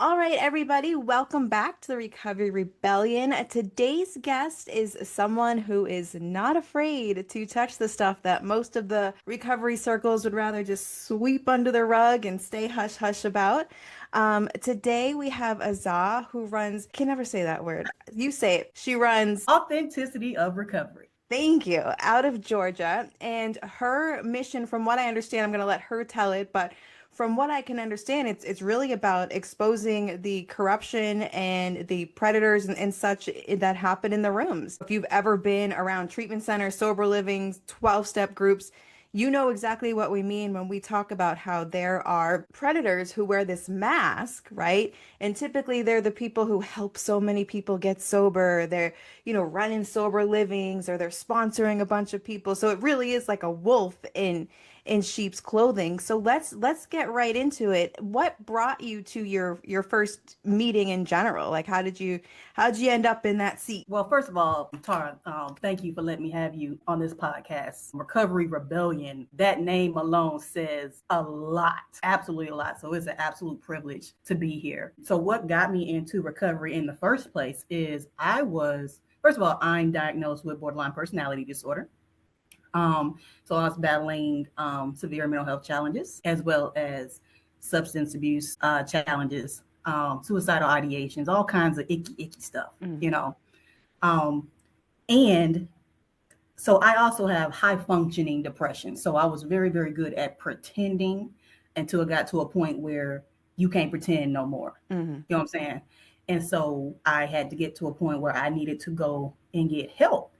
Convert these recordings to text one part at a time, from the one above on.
All right, everybody, welcome back to the Recovery Rebellion. Today's guest is someone who is not afraid to touch the stuff that most of the recovery circles would rather just sweep under the rug and stay hush hush about. Today we have Azah who runs, can never say that word. You say it. She runs Authenticity of recovery. Thank you. Out of Georgia. And her mission, from what I understand, I'm going to let her tell it, but from what I can understand, it's really about exposing the corruption and the predators and such that happen in the rooms. If you've ever been around treatment centers, sober living, 12-step groups, you know exactly what we mean when we talk about how there are predators who wear this mask, right? And typically they're the people who help so many people get sober. They're running sober livings or they're sponsoring a bunch of people. So it really is like a wolf in sheep's clothing. So let's get right into it. What brought you to your first meeting in general? Like how did you end up in that seat? Well, first of all, Tara, thank you for letting me have you on this podcast. Recovery Rebellion, that name alone says a lot, absolutely a lot. So it's an absolute privilege to be here. So what got me into recovery in the first place is first of all, I'm diagnosed with borderline personality disorder. So I was battling severe mental health challenges as well as substance abuse challenges, suicidal ideations, all kinds of icky stuff, Mm. you know. Um, and so I also have high functioning depression. So I was very, very good at pretending until it got to a point where you can't pretend no more. Hmm. You know what I'm saying? And so I had to get to a point where I needed to go and get help.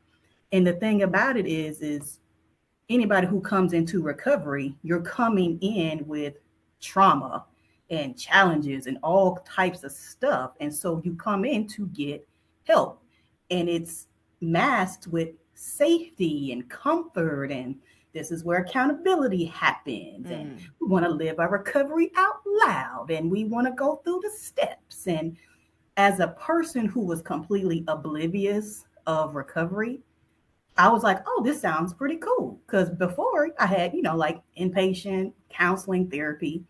And the thing about it is anybody who comes into recovery, you're coming in with trauma and challenges and all types of stuff. And so you come in to get help. And it's masked with safety and comfort. And this is where accountability happens. And Mm. we want to live our recovery out loud and we want to go through the steps. And as a person who was completely oblivious of recovery, I was like, oh, this sounds pretty cool. Because before I had, like inpatient counseling therapy,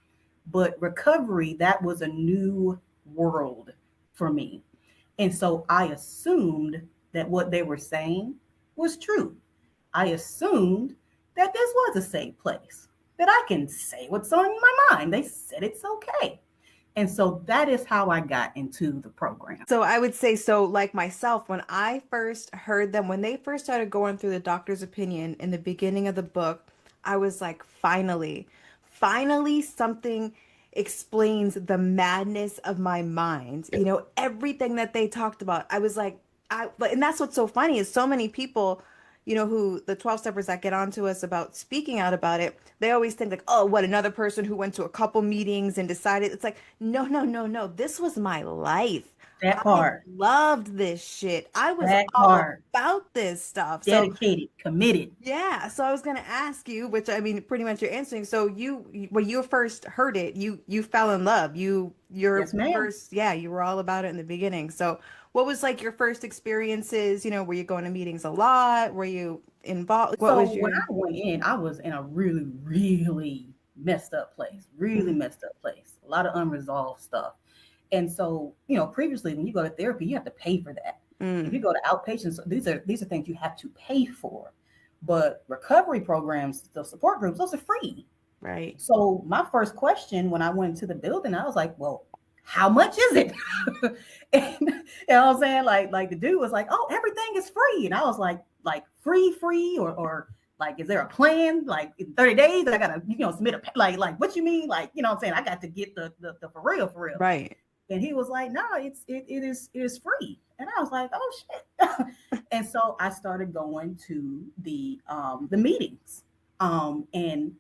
but recovery, that was a new world for me. And so I assumed that what they were saying was true. I assumed that this was a safe place, that I can say what's on my mind. They said it's okay. And so that is how I got into the program. So I would say so like myself, when I first heard them, when they first started going through the doctor's opinion in the beginning of the book, I was like, finally something explains the madness of my mind. Everything that they talked about. I was like, and that's what's so funny is so many people, who the 12 steppers that get onto us about speaking out about it, they always think like, oh, what, another person who went to a couple meetings and decided. It's like, no, no, no, no. This was my life. That I part, loved this shit. I was that all part, about this stuff. So dedicated, committed. yeah, so I was gonna ask you, which I mean, pretty much you're answering. So when you first heard it, you fell in love. Your Yes, ma'am. first, yeah, you were all about it in the beginning. So what was like your first experiences? Were you going to meetings a lot? Were you involved? What So was when your? I went in, I was in a really, really messed up place. Really Mhm. messed up place. A lot of unresolved stuff. And so, previously when you go to therapy, you have to pay for that. If Mm. you go to outpatients, these are things you have to pay for. But recovery programs, the support groups, those are free. Right. So my first question when I went to the building, I was like, well, how much is it? And you know what I'm saying? Like the dude was like, oh, everything is free. And I was like free, or like, is there a plan? Like in 30 days, I gotta, submit like what you mean? Like, what I'm saying? I got to get the for real, for real. Right. And he was like, no, it is free. And I was like, oh shit. And so I started going to the meetings. And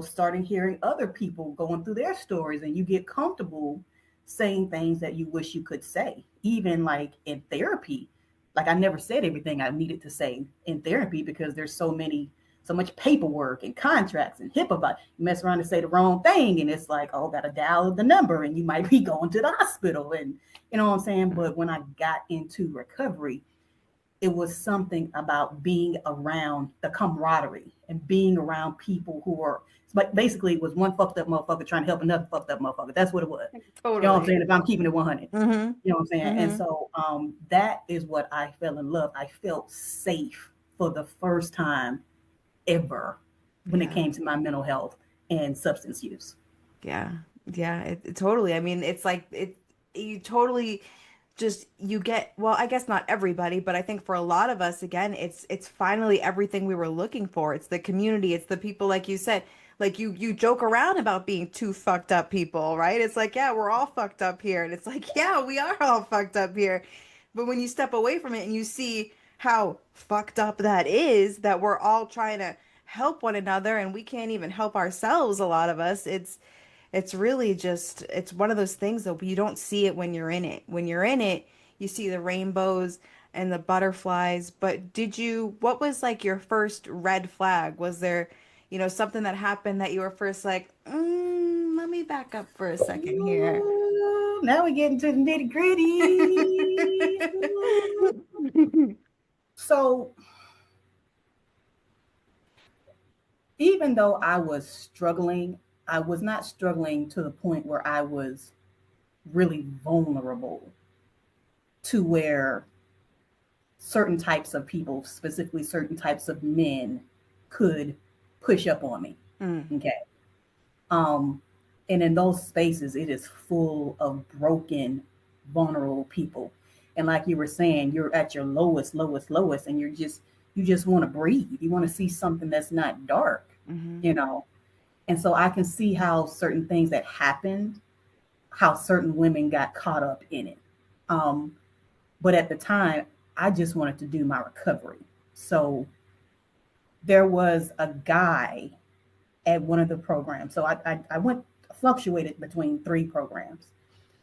starting hearing other people going through their stories, and you get comfortable saying things that you wish you could say, even like in therapy. Like I never said everything I needed to say in therapy because there's so much paperwork and contracts and HIPAA. But you mess around and say the wrong thing, and it's like, oh, gotta dial the number, and you might be going to the hospital, and you know what I'm saying. But when I got into recovery, it was something about being around the camaraderie and being around people who are, but basically it was one fucked up motherfucker trying to help another fucked up motherfucker. That's what it was. You know what I'm Totally. saying? If I'm keeping it 100, Mm-hmm. you know what I'm saying? And Mm-hmm. so that is what I fell in love. I felt safe for the first time ever when it Yeah. came to my mental health and substance use. Yeah. Yeah. It totally. I mean, it's like you totally just you get, well, I guess not everybody, but I think for a lot of us, again, it's finally everything we were looking for. It's the community, it's the people, like you said, like you joke around about being two fucked up people, right? It's like, yeah, we're all fucked up here. And it's like, yeah, we are all fucked up here. But when you step away from it and you see how fucked up that is, that we're all trying to help one another and we can't even help ourselves, a lot of us, it's really just, it's one of those things that you don't see it when you're in it. When you're in it, you see the rainbows and the butterflies. But what was like your first red flag? Was there, something that happened that you were first like, let me back up for a second here. Ooh, now we're getting to the nitty gritty. So even though I was struggling, I was not struggling to the point where I was really vulnerable to where certain types of people, specifically certain types of men, could push up on me. Mm, Okay. Um, and in those spaces, it is full of broken, vulnerable people. And like you were saying, you're at your lowest, lowest, lowest, and you just want to breathe. You want to see something that's not dark, hmm you know. And so I can see how certain things that happened, how certain women got caught up in it. Um, but at the time, I just wanted to do my recovery. So there was a guy at one of the programs. So I went fluctuated between three programs.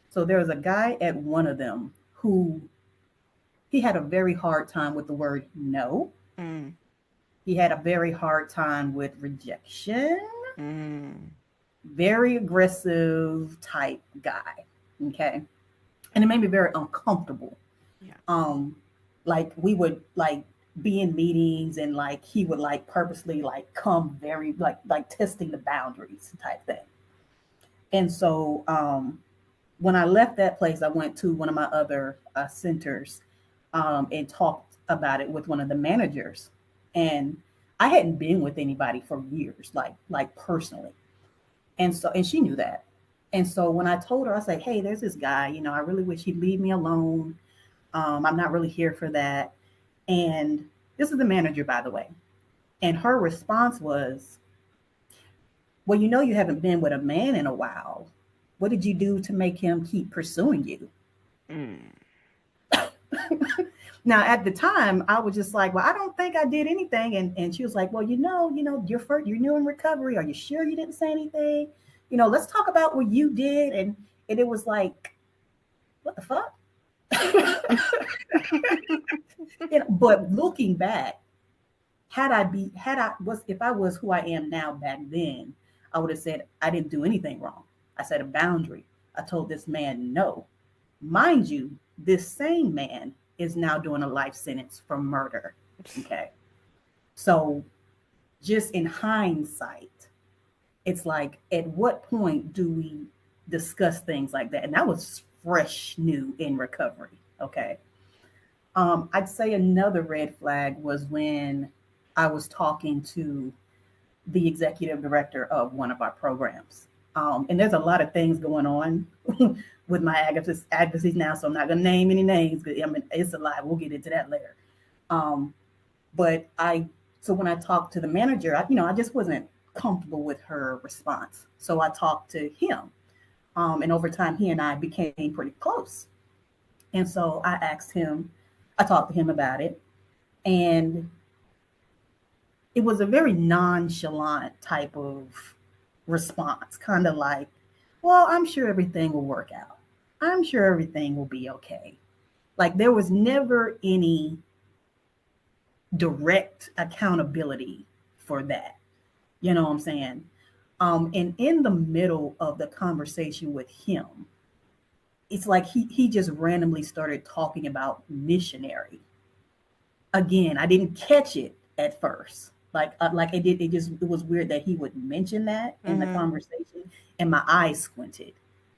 So there was a guy at one of them who he had a very hard time with the word no. mm, He had a very hard time with rejection, mm. very aggressive type guy. Okay. And it made me very uncomfortable. Yeah. Um, like we would like be in meetings and like he would like purposely like come very like testing the boundaries type thing. And so when I left that place, I went to one of my other centers and talked about it with one of the managers. And I hadn't been with anybody for years, like personally. And she knew that. And so when I told her, I said, "Hey, there's this guy. I really wish he'd leave me alone. I'm not really here for that." And this is the manager, by the way. And her response was, "Well, you haven't been with a man in a while. What did you do to make him keep pursuing you?" Mm. Now, at the time, I was just like, "Well, I don't think I did anything." And she was like, "Well, you're new in recovery. Are you sure you didn't say anything? Let's talk about what you did." And it was like, what the fuck? But looking back, had I was if I was who I am now back then, I would have said I didn't do anything wrong. I set a boundary. I told this man no. Mind you, this same man is now doing a life sentence for murder. Okay. So just in hindsight, it's like at what point do we discuss things like that? And that was fresh new in recovery. Okay. I'd say another red flag was when I was talking to the executive director of one of our programs. And there's a lot of things going on with my advocacies now, so I'm not going to name any names, but I mean, it's a lot. We'll get into that later. Um, but so when I talked to the manager, I just wasn't comfortable with her response. So I talked to him. And over time, he and I became pretty close. And so I talked to him about it. And it was a very nonchalant type of response, kind of like, "Well, I'm sure everything will work out. I'm sure everything will be okay." Like there was never any direct accountability for that. You know what I'm saying? And in the middle of the conversation with him, it's like he just randomly started talking about missionary. Again, I didn't catch it at first. Like it did. It was weird that he would mention that in the Mm-hmm. conversation, and my eyes squinted,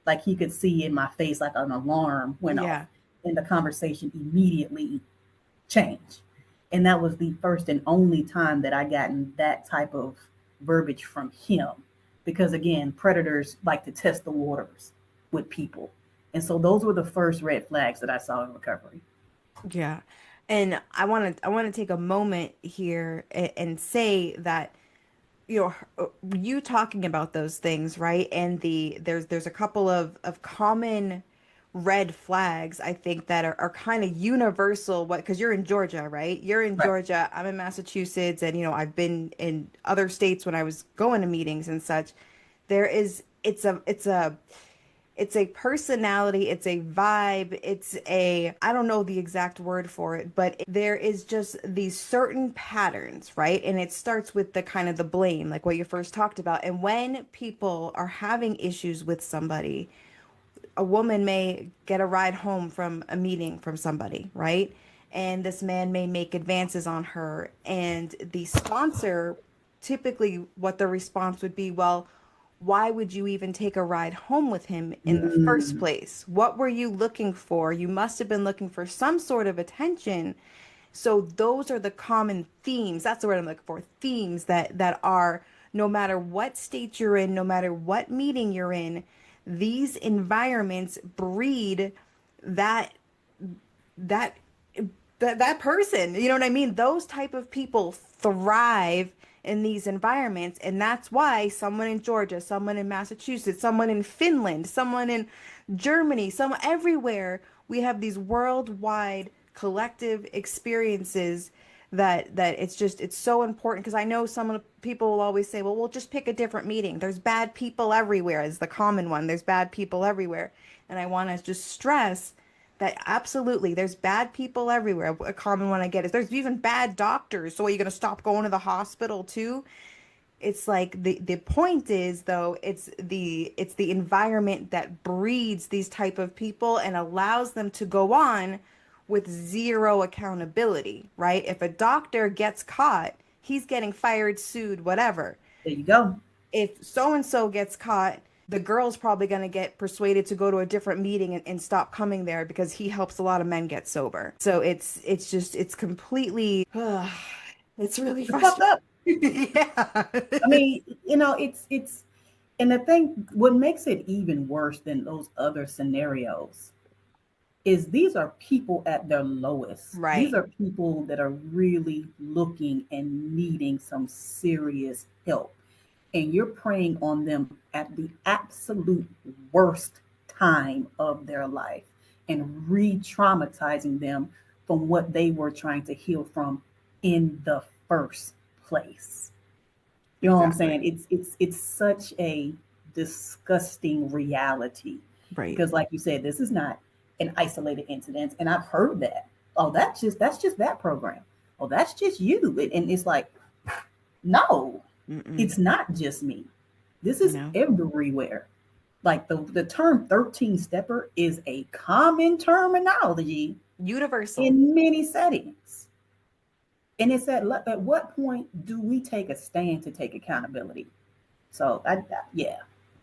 like he could see in my face, like an alarm went off, Yeah. and the conversation immediately changed. And that was the first and only time that I gotten that type of verbiage from him, because again, predators like to test the waters with people, and so those were the first red flags that I saw in recovery. Yeah. And I want to take a moment here and say that you talking about those things, right? And there's a couple of common red flags I think that are kind of universal. What, because you're in Georgia, right? You're in Right. Georgia, I'm in Massachusetts, and I've been in other states when I was going to meetings and such. There is it's a personality, it's a vibe, it's a, I don't know the exact word for it, but there is just these certain patterns, right? And it starts with the kind of the blame, like what you first talked about. And when people are having issues with somebody, a woman may get a ride home from a meeting from somebody, right? And this man may make advances on her, and the sponsor, typically what the response would be, well, why would you even take a ride home with him in the first Mm, place? What were you looking for? You must have been looking for some sort of attention. So those are the common themes. That's the word I'm looking for. Themes that are, no matter what state you're in, no matter what meeting you're in, these environments breed that that that person. You know what I mean? Those type of people thrive in these environments, and that's why someone in Georgia, someone in Massachusetts, someone in Finland, someone in Germany, someone everywhere, we have these worldwide collective experiences that it's so important, because I know some people will always say, well, we'll just pick a different meeting. There's bad people everywhere is the common one. There's bad people everywhere. And I want to just stress that absolutely, there's bad people everywhere. A common one I get is there's even bad doctors. So are you going to stop going to the hospital too? It's like the point is though, it's the environment that breeds these type of people and allows them to go on with zero accountability, right? If a doctor gets caught, he's getting fired, sued, whatever. there you go. If so and so gets caught, the girl's probably going to get persuaded to go to a different meeting and stop coming there because he helps a lot of men get sober. So it's just it's completely it's really It's fucked frustrating. up. Yeah. I mean, it's and the thing what makes it even worse than those other scenarios is these are people at their lowest. These Right. are people that are really looking and needing some serious help. And you're preying on them at the absolute worst time of their life and re traumatizing them from what they were trying to heal from in the first place. You know what I'm Exactly. saying? It's such a disgusting reality Right. because, like you said, this is not an isolated incident, and I've heard that. Oh, that's just that program. Oh, that's just you, and it's like, no, Mm-mm. it's not just me. This is No. everywhere. Like the term 13 stepper is a common terminology Universal. in many settings. And it's at what point do we take a stand to take accountability? So yeah,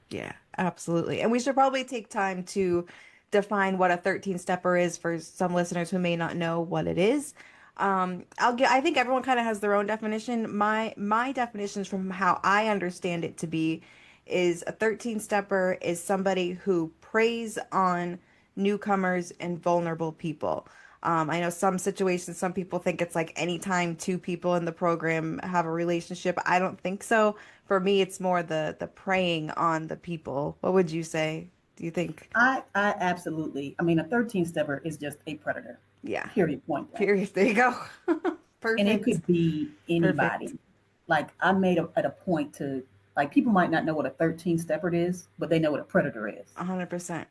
Yeah, absolutely. And we should probably take time to define what a 13 stepper is for some listeners who may not know what it is. I think everyone kind of has their own definition. My definitions from how I understand it to be is a 13 stepper is somebody who preys on newcomers and vulnerable people. I know some situations, some people think it's like anytime two people in the program have a relationship. I don't think so. For me, it's more the preying on the people. What would you say? Do you think? I absolutely. I mean, a 13 stepper is just a predator. Yeah. Period. Point blank. Period. There you go. And it Perfect. could be Perfect. anybody. Like I made at a point to like people might not know what a 13 stepper is, but they know what a predator is. 100%.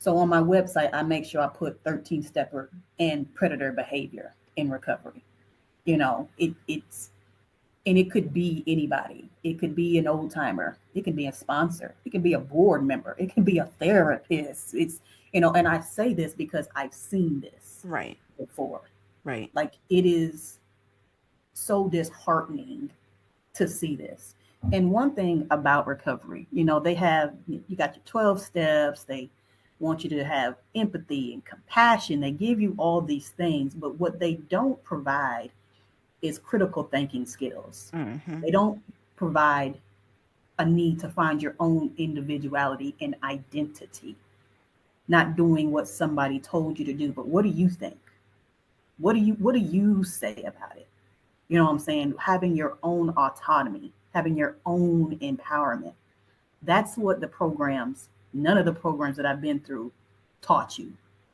So on my website, I make sure I put 13 stepper and predator behavior in recovery. It's and it could be anybody. It could be an old timer. It could be a sponsor. It could be a board member. It could be a therapist. And I say this because I've seen this Right. before. Right. Like it is so disheartening to see this. And one thing about recovery, they have, you got your 12 steps, they want you to have empathy and compassion. They give you all these things, but what they don't provide is critical thinking skills. Hmm. They don't provide a need to find your own individuality and identity, not doing what somebody told you to do, but what do you think? What do you say about it? You know what I'm saying? Having your own autonomy, having your own empowerment. That's what none of the programs that I've been through taught you.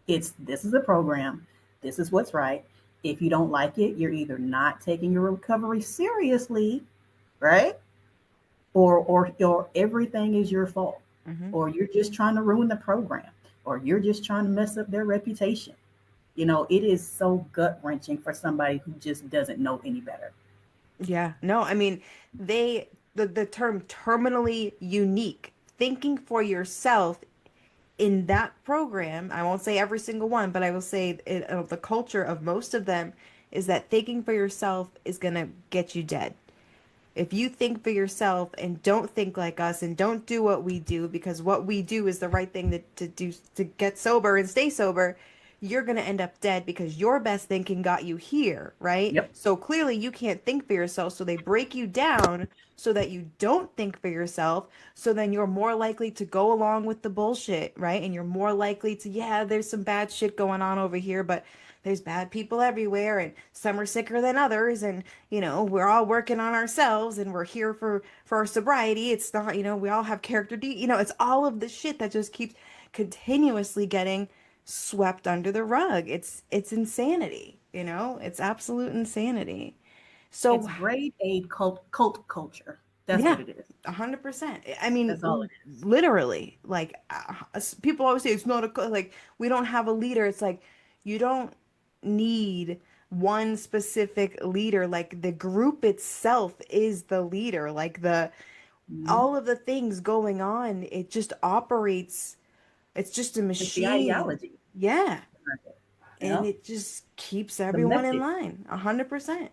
It's this is a program, this is what's right. If you don't like it, you're either not taking your recovery seriously, right? Or everything is your fault. Hmm. Or you're just trying to ruin the program, or you're just trying to mess up their reputation. It is so gut wrenching for somebody who just doesn't know any better. Yeah. No, I mean, the term terminally unique, thinking for yourself in that program, I won't say every single one, but I will say the culture of most of them is that thinking for yourself is gonna get you dead. If you think for yourself and don't think like us and don't do what we do because what we do is the right thing to do to get sober and stay sober, you're going to end up dead because your best thinking got you here, right? Yep. So clearly you can't think for yourself. So they break you down so that you don't think for yourself. So then you're more likely to go along with the bullshit, right? And you're more likely to, yeah, there's some bad shit going on over here, but there's bad people everywhere and some are sicker than others and we're all working on ourselves and we're here for our sobriety. It's not, we all have it's all of the shit that just keeps continuously getting swept under the rug. It's insanity, it's absolute insanity. So It's grade A cult culture. That's yeah, what it is. 100%. I mean, That's all it is. literally, like people always say it's not like we don't have a leader. It's like you don't need one specific leader. Like the group itself is the leader. Like the Mhm. all of the things going on, it just operates. It's just a It's the machine. ideology. Yeah, and Yeah. it just keeps The everyone in message. line. 100%.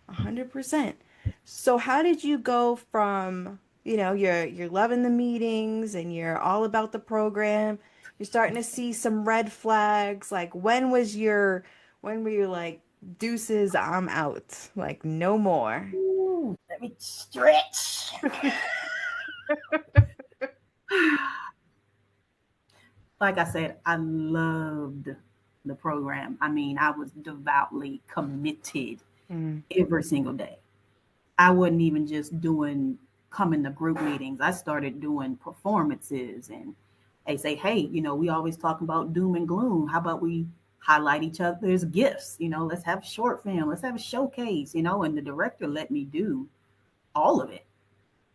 100%. So how did you go from, you're loving the meetings and you're all about the program. You're starting to see some red flags. Like when were you like, deuces, I'm out. Like no more. Ooh, let me stretch. Like I said, I loved the program. I mean, I was devoutly committed Mm, every single day. I wasn't even just doing coming to group meetings. I started doing performances, and they say, hey, we always talk about doom and gloom. How about we highlight each other's gifts? Let's have a short film, let's have a showcase, and the director let me do all of it.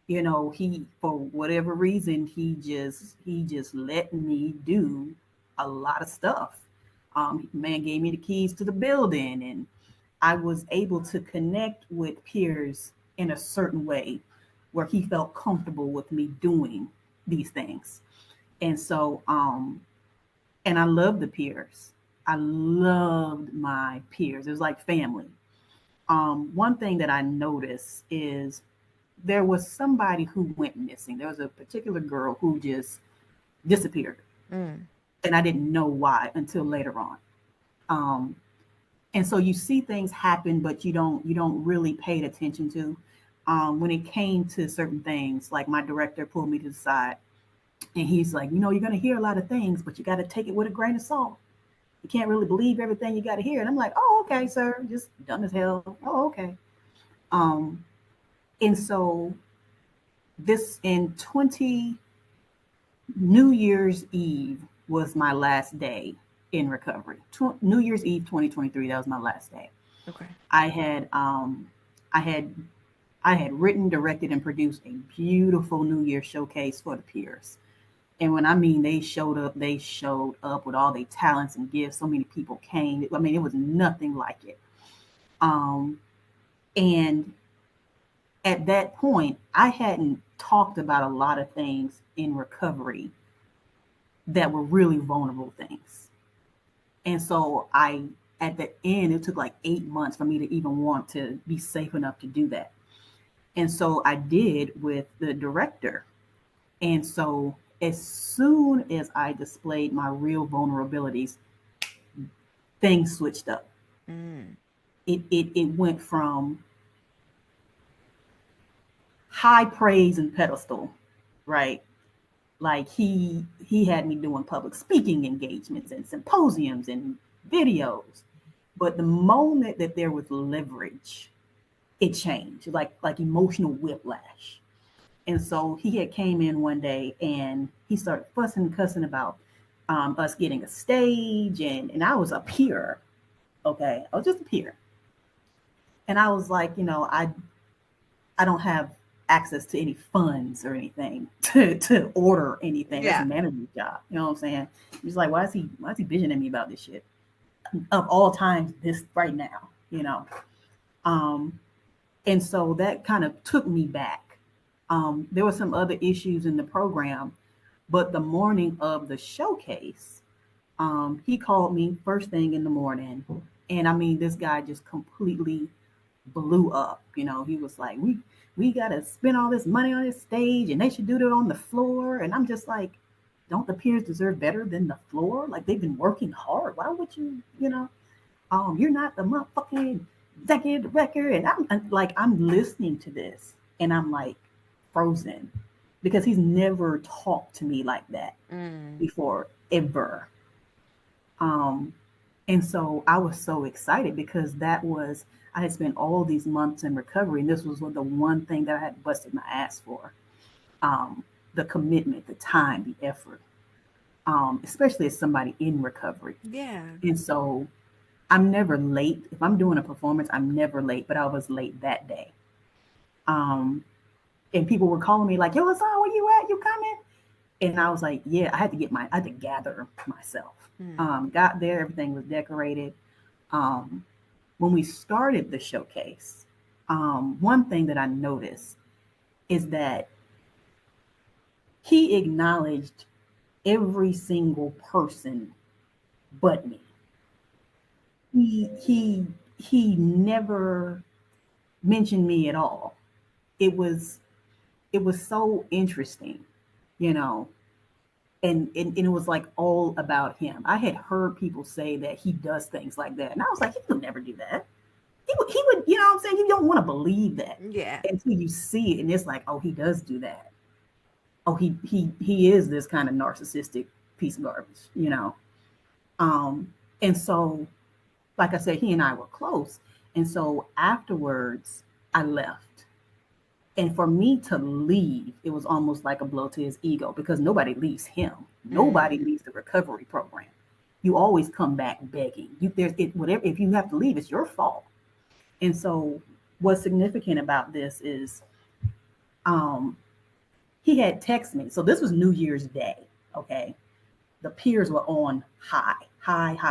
He, for whatever reason, he just let me do a lot of stuff. Man gave me the keys to the building, and I was able to connect with peers in a certain way where he felt comfortable with me doing these things. And so, and I loved the peers. I loved my peers. It was like family. One thing that I noticed is there was somebody who went missing. There was a particular girl who just disappeared, mm, and I didn't know why until later on. Um, and so you see things happen, but you don't really pay attention to. When it came to certain things, like my director pulled me to the side, and he's like, you're going to hear a lot of things, but you got to take it with a grain of salt. You can't really believe everything you got to hear. And I'm like, oh, okay, sir, just dumb as hell. Oh, okay. Um, and so this in 20 New Year's Eve was my last day in recovery. New Year's Eve 2023, that was my last day. okay. I had I had I had written, directed, and produced a beautiful New Year showcase for the peers. And when I mean they showed up with all their talents and gifts. So many people came. I mean, it was nothing like it. Um, and at that point, I hadn't talked about a lot of things in recovery that were really vulnerable things. And so I at the end, it took like 8 months for me to even want to be safe enough to do that. And so I did with the director. And so as soon as I displayed my real vulnerabilities, things switched up. Mm. It went from high praise and pedestal, right? Like he had me doing public speaking engagements and symposiums and videos. But the moment that there was leverage, it changed, like emotional whiplash. And so he had came in one day and he started fussing and cussing about us getting a stage, and I was a peer, okay, I was just a peer, and I was like, I don't have access to any funds or anything to order anything. That's a Yeah. manager's job. You know what I'm saying? He's like, why is he bitching at me about this shit? Of all times, this right now, Um, and so that kind of took me back. There were some other issues in the program, but the morning of the showcase, he called me first thing in the morning, and I mean, this guy just completely blew up. He was like, we gotta spend all this money on this stage, and they should do it on the floor. And I'm just like, don't the peers deserve better than the floor? Like they've been working hard. Why would you, you're not the motherfucking executive director. And I'm like, I'm listening to this, and I'm like frozen because he's never talked to me like that Mm. before ever. Um, and so I was so excited because I had spent all these months in recovery, and this was the one thing that I had busted my ass for. The commitment, the time, the effort, especially as somebody in recovery. Yeah. And so I'm never late. If I'm doing a performance, I'm never late, but I was late that day. Um, and people were calling me like, "Yo, Hassan, where you at? You coming?" And I was like, "Yeah." I had to gather myself. Mm. Got there, everything was decorated. Um, when we started the showcase, one thing that I noticed is that he acknowledged every single person but me. He never mentioned me at all. It was it was so interesting, you know, and it was like all about him. I had heard people say that he does things like that, and I was like, he would never do that. He would, you know what I'm saying? You don't want to believe that Yeah. until you see it, and it's like, oh, he does do that. Oh, he is this kind of narcissistic piece of garbage. Um, and so, like I said, he and I were close, and so afterwards, I left. And for me to leave, it was almost like a blow to his ego because nobody leaves him. Nobody Mm. leaves the recovery program. You always come back begging. There's it whatever if you have to leave, it's your fault. And so, what's significant about this is um, he had texted me. So this was New Year's Day. Okay, the peers were on high,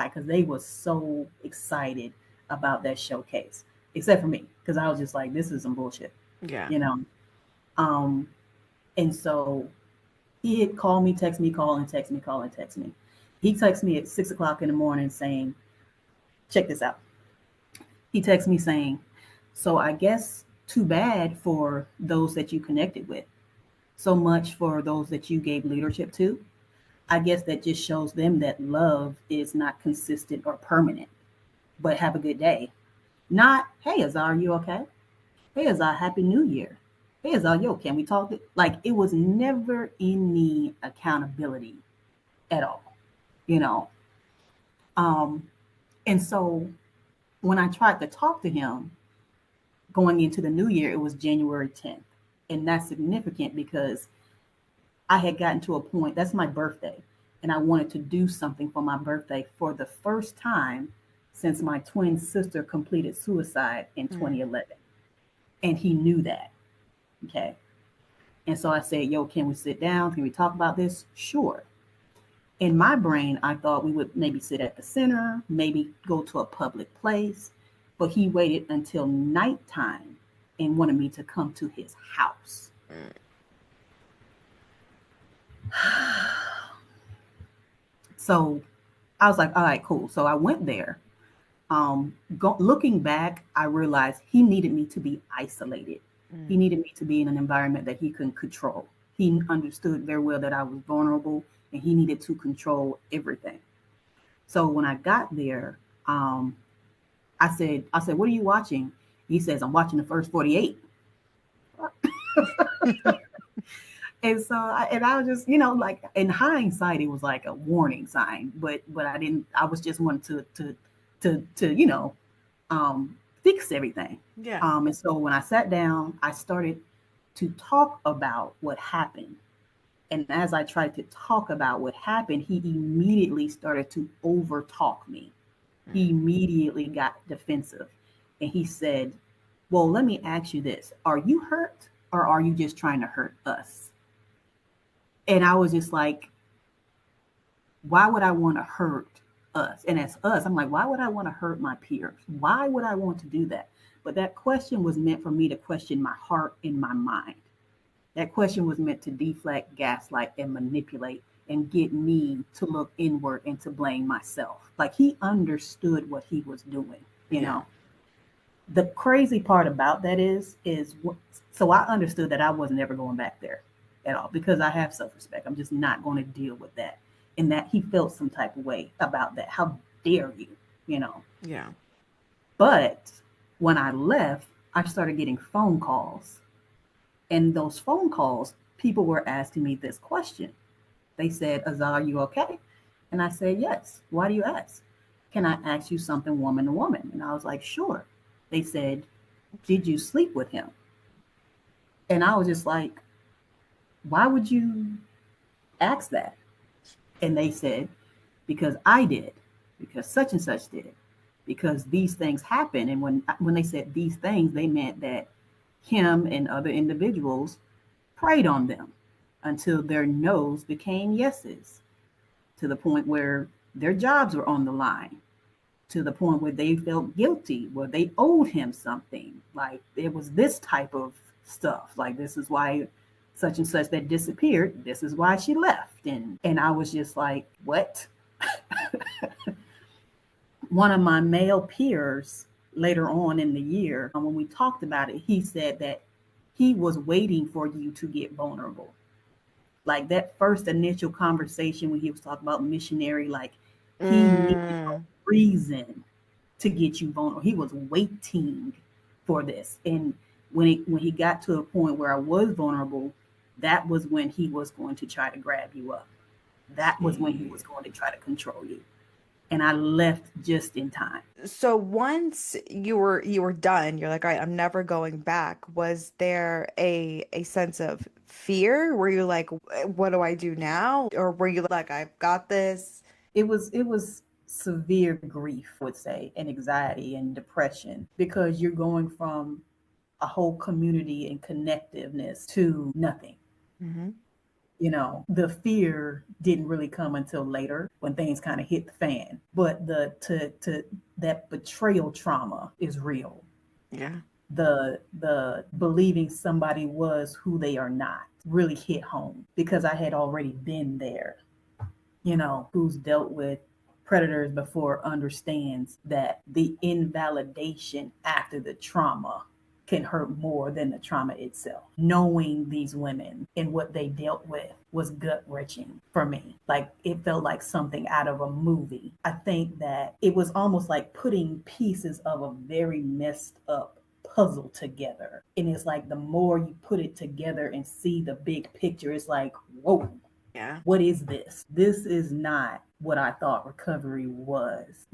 because they were so excited about that showcase, except for me because I was just like, this is some bullshit, Yeah. you know. Um, and so he had called me, text me, call and text me, call and text me. He texted me at 6 o'clock in the morning saying, check this out. He texted me saying, so I guess too bad for those that you connected with. So much for those that you gave leadership to. I guess that just shows them that love is not consistent or permanent. But have a good day. Not, hey, Azar, are you okay? Hey, Azar, Happy New Year. Hey, Azar, yo, can we talk? Like, it was never any accountability at all, you know. Um, and so when I tried to talk to him going into the new year, it was January 10th. And that's significant because I had gotten to a point, that's my birthday, and I wanted to do something for my birthday for the first time since my twin sister completed suicide in Mm. 2011. And he knew that. Okay. And so I said, yo, can we sit down? Can we talk about this? Sure. In my brain, I thought we would maybe sit at the center, maybe go to a public place. But he waited until nighttime and wanted me to come to his house. Mm. So I was like, all right, cool. So I went there. Looking back, I realized he needed me to be isolated. He Mm. needed me to be in an environment that he couldn't control. He understood very well that I was vulnerable and he needed to control everything. So when I got there, um, I said, what are you watching? He says, I'm watching the first 48. And so, I was just, like in hindsight, it was like a warning sign, but I didn't. I was just wanting to fix everything. Yeah. And so when I sat down, I started to talk about what happened. And as I tried to talk about what happened, he immediately started to over talk me. He Mm. immediately got defensive, and he said, "Well, let me ask you this: Are you hurt, or are you just trying to hurt us?" And I was just like, why would I want to hurt us? And as us, I'm like, why would I want to hurt my peers? Why would I want to do that? But that question was meant for me to question my heart and my mind. That question was meant to deflect, gaslight, and manipulate and get me to look inward and to blame myself. Like he understood what he was doing, you Yeah. know. The crazy part about that is so I understood that I was never going back there at all because I have self-respect. I'm just not going to deal with that. And that he felt some type of way about that. How dare you, you know? Yeah. But when I left, I started getting phone calls. And those phone calls, people were asking me this question. They said, Azar, are you okay? And I said, yes. Why do you ask? Can I ask you something woman to woman? And I was like, sure. They said, did you sleep with him? And I was just like, why would you ask that? And they said, because I did, because such and such did, because these things happen. And when they said these things, they meant that him and other individuals preyed on them until their no's became yeses, to the point where their jobs were on the line, to the point where they felt guilty, where they owed him something. Like it was this type of stuff. Like this is why such and such that disappeared. This is why she left. And I was just like, what? One of my male peers later on in the year, when we talked about it, he said that he was waiting for you to get vulnerable. Like that first initial conversation when he was talking about missionary, like he needed a Mm. reason to get you vulnerable. He was waiting for this. And when he got to a point where I was vulnerable, that was when he was going to try to grab you up. That was when he was Jeez. going to try to control you. And I left just in time. So once you were done, you're like, all right, I'm never going back. Was there a sense of fear? Were you like, what do I do now? Or were you like, I've got this? It was severe grief, I would say, and anxiety and depression because you're going from a whole community and connectiveness to nothing. Hmm. The fear didn't really come until later when things kind of hit the fan. But the to that betrayal trauma is real. Yeah. The believing somebody was who they are not really hit home because I had already been there. Who's dealt with predators before understands that the invalidation after the trauma can hurt more than the trauma itself. Knowing these women and what they dealt with was gut wrenching for me. Like it felt like something out of a movie. I think that it was almost like putting pieces of a very messed up puzzle together. And it's like the more you put it together and see the big picture, it's like, whoa, Yeah. what is this? This is not what I thought recovery was.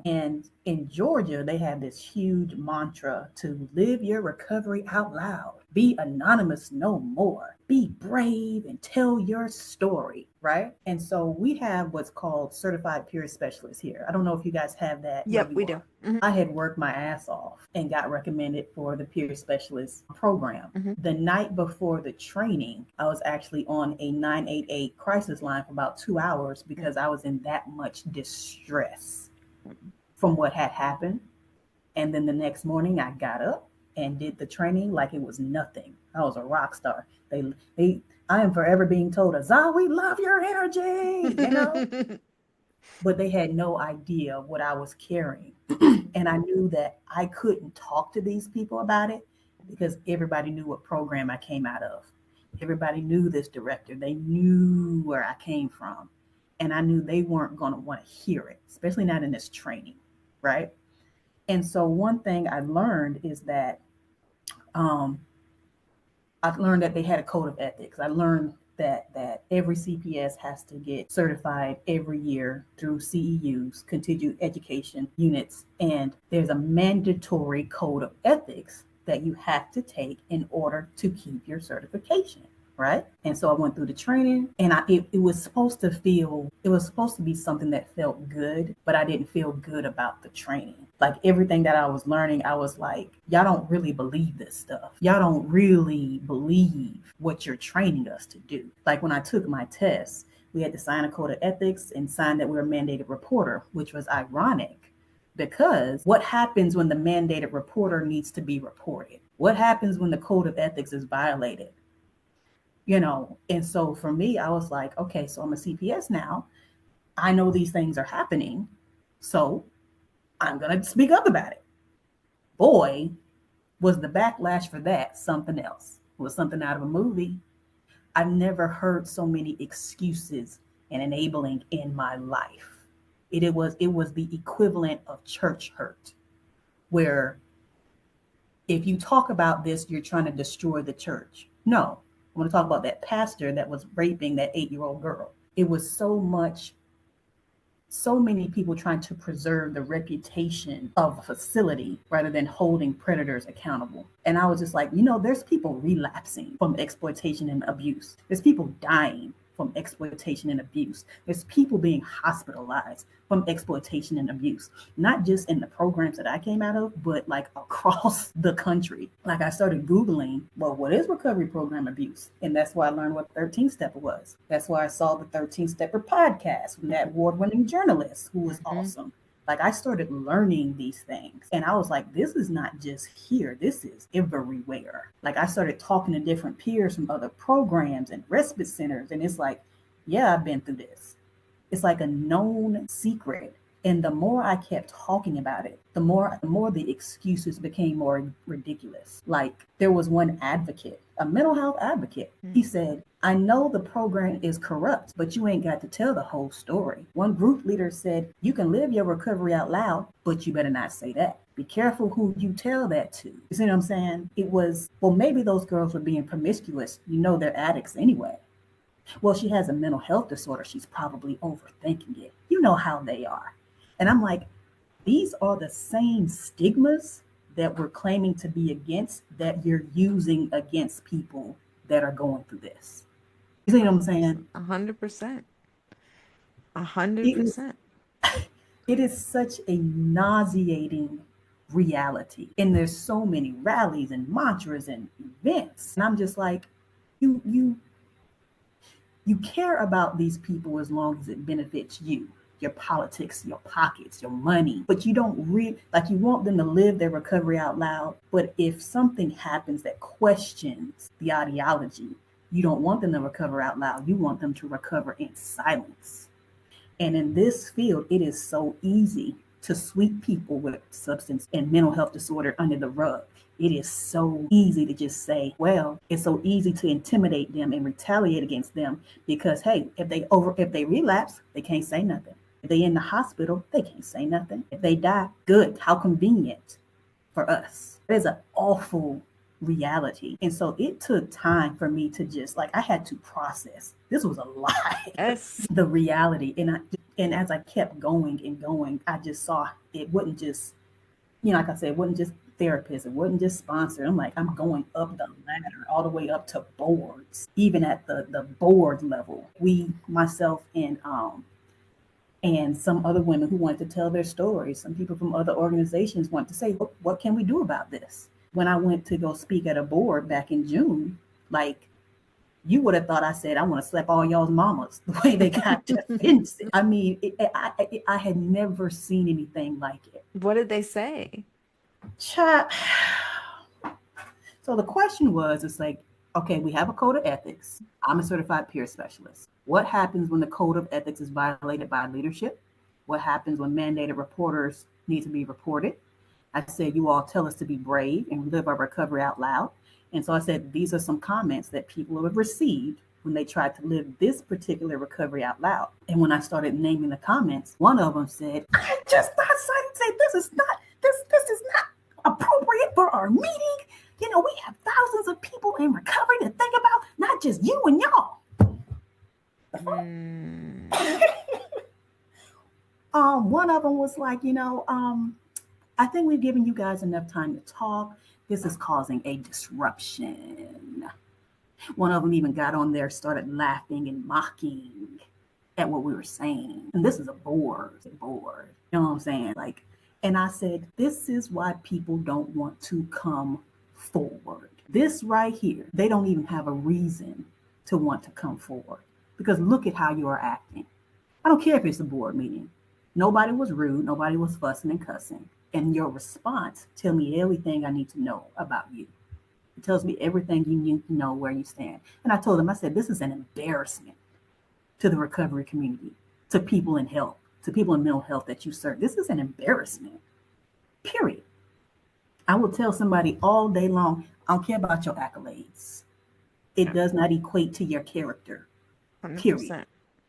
And in Georgia, they have this huge mantra to live your recovery out loud. Be anonymous no more. Be brave and tell your story, right? And so we have what's called certified peer specialists here. I don't know if you guys have that where Yep, you we do. are. Hmm. I had worked my ass off and got recommended for the peer specialist program. Hmm. The night before the training, I was actually on a 988 crisis line for about 2 hours because I was in that much distress from what had happened. And then the next morning, I got up and did the training like it was nothing. I was a rock star. I am forever being told, Azah, we love your energy, Hmm. but they had no idea what I was carrying. And I knew that I couldn't talk to these people about it because everybody knew what program I came out of. Everybody knew this director. They knew where I came from. And I knew they weren't going to want to hear it, especially not in this training. Right. And so one thing I learned is that um, I learned that they had a code of ethics. I learned that every CPS has to get certified every year through CEUs, continued education units, and there's a mandatory code of ethics that you have to take in order to keep your certification. Right. And so I went through the training and it was supposed to feel, it was supposed to be something that felt good, but I didn't feel good about the training. Like everything that I was learning, I was like, y'all don't really believe this stuff. Y'all don't really believe what you're training us to do. Like when I took my test, we had to sign a code of ethics and sign that we were a mandated reporter, which was ironic because what happens when the mandated reporter needs to be reported? What happens when the code of ethics is violated? And so for me, I was like, okay, so I'm a CPS now. I know these things are happening, so I'm going to speak up about it. Boy, was the backlash for that something else. It was something out of a movie. I've never heard so many excuses and enabling in my life. It was the equivalent of church hurt, where if you talk about this, you're trying to destroy the church. No, I want to talk about that pastor that was raping that 8-year-old girl. It was so many people trying to preserve the reputation of a facility rather than holding predators accountable. And I was just like, there's people relapsing from exploitation and abuse. There's people dying from exploitation and abuse. There's people being hospitalized from exploitation and abuse, not just in the programs that I came out of, but like across the country. Like I started Googling, well, what is recovery program abuse? And that's why I learned what 13 Stepper was. That's why I saw the 13 Stepper podcast from that award winning journalist who was Mm-hmm. awesome. Like I started learning these things and I was like, this is not just here, this is everywhere. Like I started talking to different peers from other programs and respite centers, and it's like, yeah, I've been through this. It's like a known secret. And the more I kept talking about it, the more the excuses became more ridiculous. Like there was one advocate, a mental health advocate. He said, I know the program is corrupt, but you ain't got to tell the whole story. One group leader said, you can live your recovery out loud, but you better not say that. Be careful who you tell that to. You see what I'm saying? It was, well, maybe those girls were being promiscuous. They're addicts anyway. Well, she has a mental health disorder. She's probably overthinking it. You know how they are. And I'm like, these are the same stigmas that we're claiming to be against that you're using against people that are going through this. You see what I'm saying? 100%. A hundred It is, percent. it is such a nauseating reality. And there's so many rallies and mantras and events. And I'm just like, you you care about these people as long as it benefits you, your politics, your pockets, your money, but you don't really like, you want them to live their recovery out loud. But if something happens that questions the ideology, you don't want them to recover out loud. You want them to recover in silence. And in this field, it is so easy to sweep people with substance and mental health disorder under the rug. It is so easy to just say, well, it's so easy to intimidate them and retaliate against them because hey, if they relapse, they can't say nothing. If they in the hospital, they can't say nothing. If they die, good. How convenient for us. It is an awful reality. And so it took time for me to just like I had to process. This was a lie. Yes. The reality. And as I kept going and going, I just saw it wouldn't just, like I said, it wasn't just therapists, it wasn't just sponsored. I'm like, I'm going up the ladder all the way up to boards, even at the board level. We, myself, and some other women who wanted to tell their stories. Some people from other organizations want to say, what can we do about this? When I went to go speak at a board back in June, like you would have thought I said, I want to slap all y'all's mamas the way they got defensive. I mean, I had never seen anything like it. What did they say? Chat. So the question was, it's like, okay, we have a code of ethics. I'm a certified peer specialist. What happens when the code of ethics is violated by leadership? What happens when mandated reporters need to be reported? I said, you all tell us to be brave and live our recovery out loud. And so I said, these are some comments that people have received when they tried to live this particular recovery out loud. And when I started naming the comments, one of them said, I just thought say this is not appropriate for our meeting. You know, we have thousands of people in recovery to think about, not just you and y'all. Mm. One of them was like, I think we've given you guys enough time to talk. This is causing a disruption. One of them even got on there, started laughing and mocking at what we were saying. And this is a board. You know what I'm saying? Like, and I said, this is why people don't want to come forward. This right here, they don't even have a reason to want to come forward because look at how you are acting. I don't care if it's a board meeting. Nobody was rude. Nobody was fussing and cussing. And your response tell me everything I need to know about you. It tells me everything you need to know where you stand. And I told him, I said, this is an embarrassment to the recovery community, to people in health, to people in mental health that you serve. This is an embarrassment, period. I will tell somebody all day long, I don't care about your accolades. It does not equate to your character, period. 100%.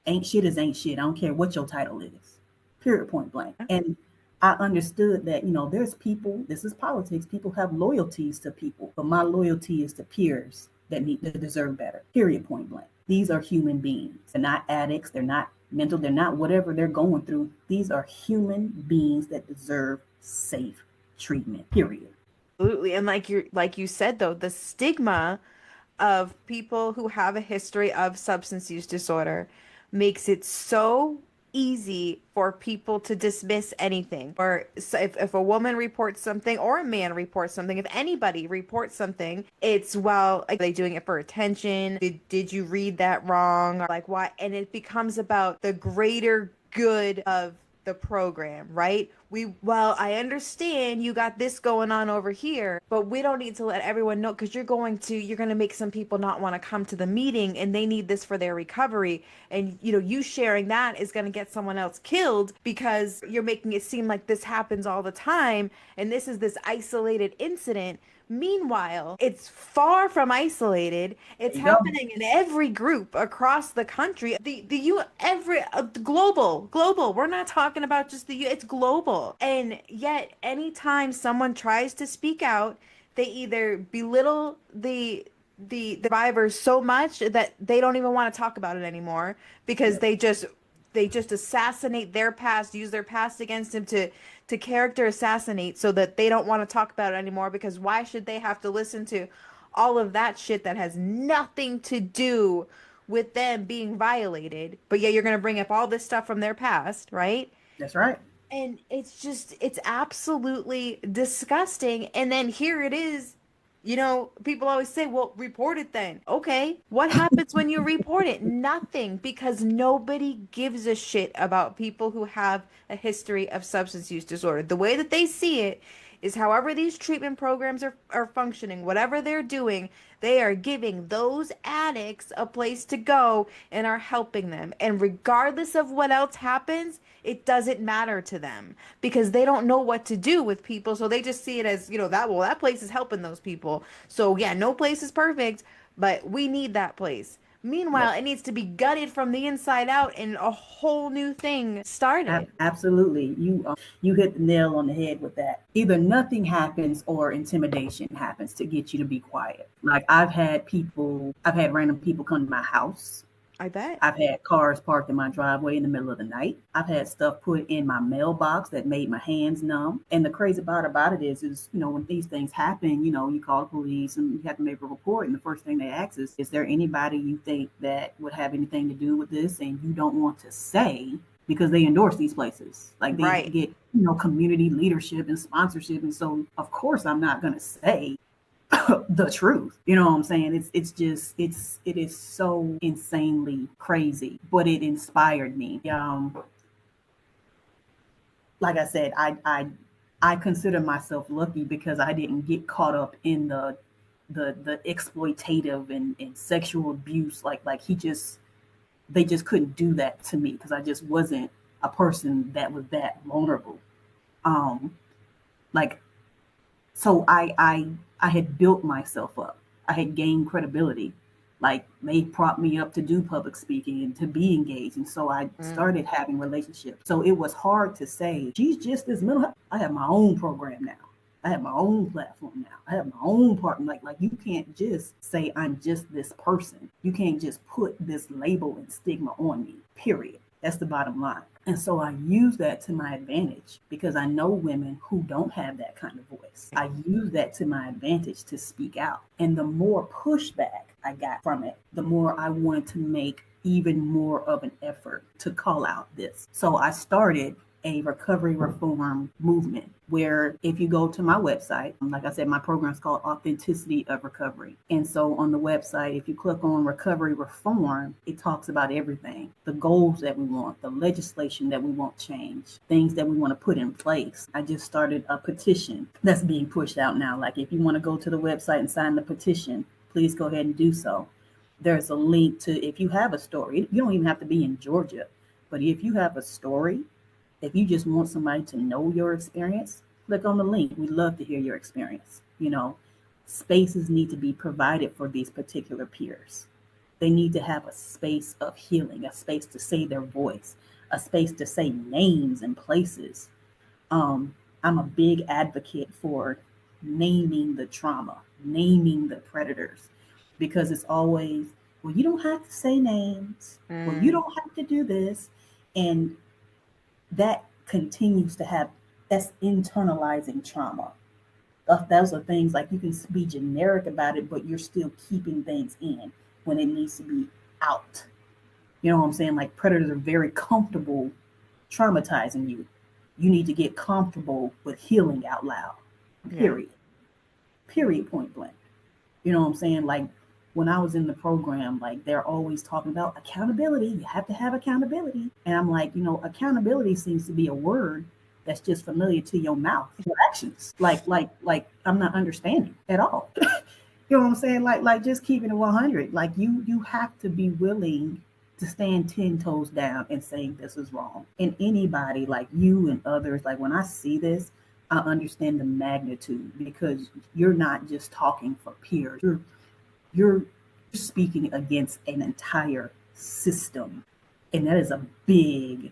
Ain't shit is ain't shit. I don't care what your title is, period, point blank. And I understood that, there's people, this is politics, people have loyalties to people, but my loyalty is to peers that deserve better, period, point blank. These are human beings. They're not addicts. They're not mental. They're not whatever they're going through. These are human beings that deserve safe treatment, period. Absolutely. And like you said though, the stigma of people who have a history of substance use disorder makes it so easy for people to dismiss anything. Or if a woman reports something or a man reports something, if anybody reports something, it's, well, like, are they doing it for attention? Did you read that wrong? Or like, why? And it becomes about the greater good of the program, right? Well, I understand you got this going on over here, but we don't need to let everyone know because you're going to make some people not want to come to the meeting and they need this for their recovery. And, you sharing that is going to get someone else killed because you're making it seem like this happens all the time. And this is this isolated incident. Meanwhile, it's far from isolated. There It's you go. happening in every group across the country. The you every global. We're not talking about just the U. It's global. And yet, anytime someone tries to speak out, they either belittle the survivors so much that they don't even want to talk about it anymore because Yes, they just assassinate their past, use their past against them to character assassinate so that they don't want to talk about it anymore because why should they have to listen to all of that shit that has nothing to do with them being violated, but yeah, you're going to bring up all this stuff from their past, right? that's right. And it's absolutely disgusting. And then here it is. People always say, well, report it then. Okay. What happens when you report it? Nothing, because nobody gives a shit about people who have a history of substance use disorder. The way that they see it is however these treatment programs are functioning, whatever they're doing, they are giving those addicts a place to go and are helping them. And regardless of what else happens, it doesn't matter to them because they don't know what to do with people. So they just see it as, that place is helping those people. So yeah, no place is perfect, but we need that place. Yes. Meanwhile, it needs to be gutted from the inside out and a whole new thing started. Absolutely. You hit the nail on the head with that. Either nothing happens or intimidation happens to get you to be quiet. Like I've had random people come to my house. I bet. I've had cars parked in my driveway in the middle of the night. I've had stuff put in my mailbox that made my hands numb. And the crazy part about it is, when these things happen, you call the police and you have to make a report. And the first thing they ask is there anybody you think that would have anything to do with this? And you don't want to say because they endorse these places. Like they Right. get, community leadership and sponsorship. And so of course I'm not gonna say the truth. You know what I'm saying? It is so insanely crazy, but it inspired me. Like I said, I consider myself lucky because I didn't get caught up in the exploitative and sexual abuse. Like they just couldn't do that to me because I just wasn't a person that was that vulnerable. Um, like So I had built myself up. I had gained credibility. Like they propped me up to do public speaking and to be engaged. And so I Mm. started having relationships. So it was hard to say, she's just this mental health. I have my own program now. I have my own platform now. I have my own partner. Like you can't just say I'm just this person. You can't just put this label and stigma on me. Period. That's the bottom line. And so I use that to my advantage because I know women who don't have that kind of voice. I use that to my advantage to speak out. And the more pushback I got from it, the more I wanted to make even more of an effort to call out this. So I started a recovery reform movement where if you go to my website, like I said, my program is called Authenticity of Recovery. And so on the website, if you click on recovery reform, it talks about everything, the goals that we want, the legislation that we want changed, things that we want to put in place. I just started a petition that's being pushed out now. Like if you want to go to the website and sign the petition, please go ahead and do so. There's a link to if you have a story, you don't even have to be in Georgia, but if you have a story, if you just want somebody to know your experience, click on the link. We'd love to hear your experience. Spaces need to be provided for these particular peers. They need to have a space of healing, a space to say their voice, a space to say names and places. I'm a big advocate for naming the trauma, naming the predators, because it's always, well, you don't have to say names. Well, you Mm. don't have to do this. And that continues to have, that's internalizing trauma. Those are things like you can be generic about it, but you're still keeping things in when it needs to be out. You know what I'm saying? Like predators are very comfortable traumatizing you. You need to get comfortable with healing out loud. Yeah. Period. Period. Point blank. You know what I'm saying? Like when I was in the program, like they're always talking about accountability. You have to have accountability. And I'm like, accountability seems to be a word that's just familiar to your mouth. Your actions. Like I'm not understanding at all. You know what I'm saying? Like just keeping it 100. Like you have to be willing to stand 10 toes down and saying this is wrong. And anybody like you and others, like when I see this, I understand the magnitude because you're not just talking for peers. You're speaking against an entire system. And that is a big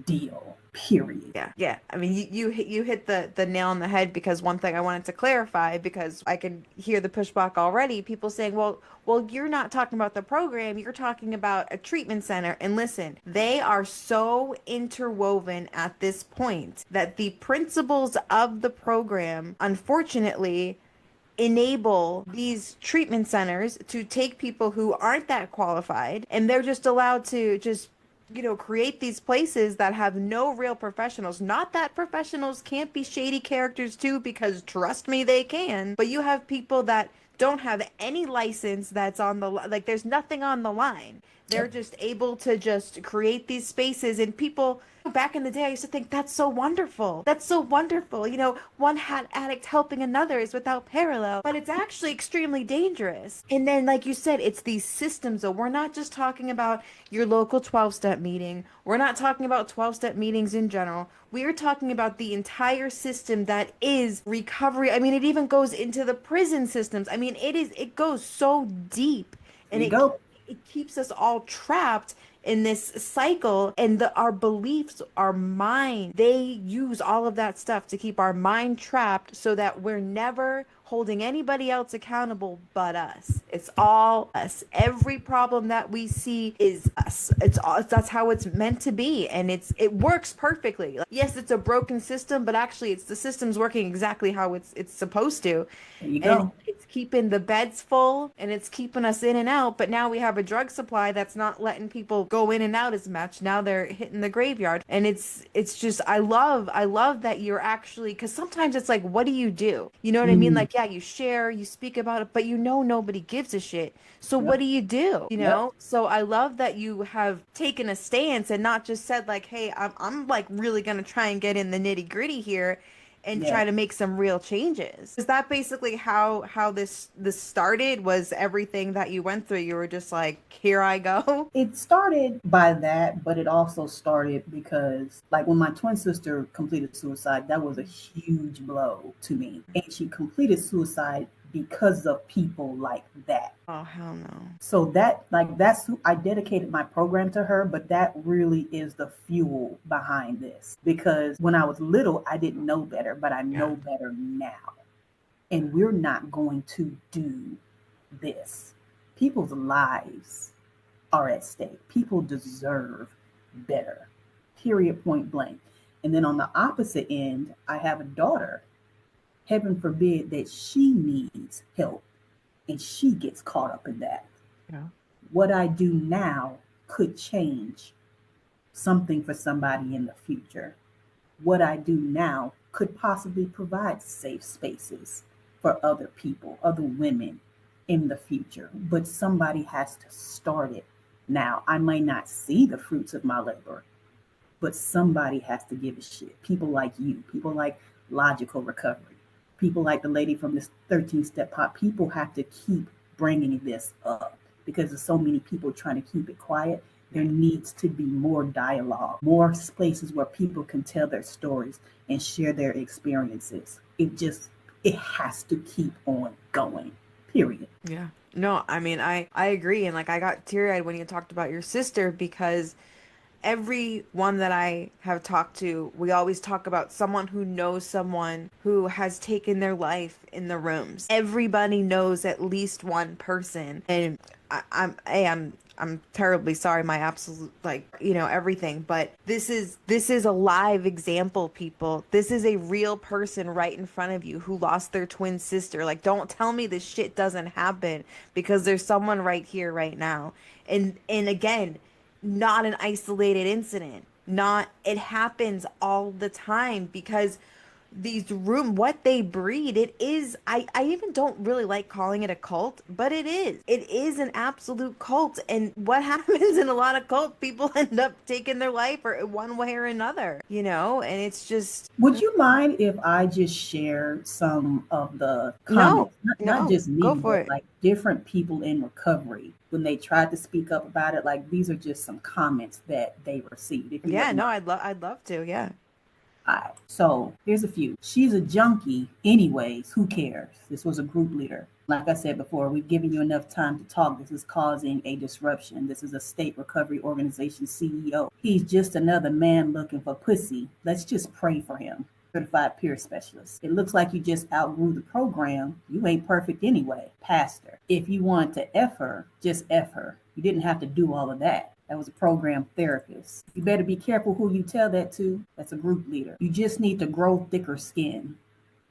deal. Period. Yeah, yeah. I mean, you hit the nail on the head because one thing I wanted to clarify because I can hear the pushback already. People saying, well, you're not talking about the program, you're talking about a treatment center. And listen, they are so interwoven at this point that the principles of the program, unfortunately, enable these treatment centers to take people who aren't that qualified and they're just allowed to just create these places that have no real professionals. Not that professionals can't be shady characters too, because trust me, they can. But you have people that don't have any license that's on the like there's nothing on the line. They're Yep. just able to just create these spaces and people back in the day I used to think that's so wonderful. That's so wonderful. One hat addict helping another is without parallel, but it's actually extremely dangerous. And then like you said, it's these systems though. We're not just talking about your local 12-step meeting. We're not talking about 12-step meetings in general. We are talking about the entire system that is recovery. I mean, it even goes into the prison systems. I mean, it goes so deep There and you it go. it keeps us all trapped in this cycle and our beliefs, our mind, they use all of that stuff to keep our mind trapped so that we're never holding anybody else accountable but us. It's all us. Every problem that we see is us. It's all that's how it's meant to be and it works perfectly. Like, yes, it's a broken system, but actually it's the system's working exactly how it's supposed to. There you And go. it's keeping the beds full and it's keeping us in and out. But now we have a drug supply that's not letting people go in and out as much. Now they're hitting the graveyard. And it's just I love that you're actually because sometimes it's like, what do you do? You know what I mean? Mm, Like, yeah, you share, you speak about it, but nobody gives a shit. So what yep. do you do? Yep. So I love that you have taken a stance and not just said like, hey, I'm like really gonna try and get in the nitty gritty here and Yeah. try to make some real changes. Is that basically how this started? Was everything that you went through, you were just like, here I go? It started by that, but it also started because, like, when my twin sister completed suicide, that was a huge blow to me. And she completed suicide because of people like that. Oh, hell no. So that, like, that's who I dedicated my program to her, but that really is the fuel behind this. Because when I was little, I didn't know better, but I Yeah. know better now. And we're not going to do this. People's lives are at stake. People deserve better, period, point blank. And then on the opposite end, I have a daughter. Heaven forbid that she needs help and she gets caught up in that. Yeah. What I do now could change something for somebody in the future. What I do now could possibly provide safe spaces for other people, other women in the future. But somebody has to start it now. I may not see the fruits of my labor, but somebody has to give a shit. People like you, people like Logical Recovery, people like the lady from this 13 step pop. People have to keep bringing this up because there's so many people trying to keep it quiet. There needs to be more dialogue, more places where people can tell their stories and share their experiences. It has to keep on going, period. Yeah. No, I mean, I agree. And like, I got teary-eyed when you talked about your sister because everyone that I have talked to, we always talk about someone who knows someone who has taken their life in the rooms. Everybody knows at least one person, and I'm terribly sorry, my absolute, like, everything, but this is a live example, people. This is a real person right in front of you who lost their twin sister. Like, don't tell me this shit doesn't happen, because there's someone right here right now. And again, not an isolated incident. Not, it happens all the time because what they breed, it is, I even don't really like calling it a cult, but it is an absolute cult. And what happens in a lot of cult, people end up taking their life, or one way or another, and it's just, Would you mind if I just shared some of the no, comments, not no, just me, go for but it. like different people in recovery when they tried to speak up about it? Like these are just some comments that they received, if you Yeah, wouldn't no, mind. I'd love to, yeah. All right, so here's a few. She's a junkie, anyways. Who cares? This was a group leader. Like I said before, we've given you enough time to talk. This is causing a disruption. This is a state recovery organization CEO. He's just another man looking for pussy. Let's just pray for him. Certified peer specialist. It looks like you just outgrew the program. You ain't perfect anyway. Pastor. If you want to F her, just F her. You didn't have to do all of that. That was a program therapist. You better be careful who you tell that to. That's a group leader. You just need to grow thicker skin.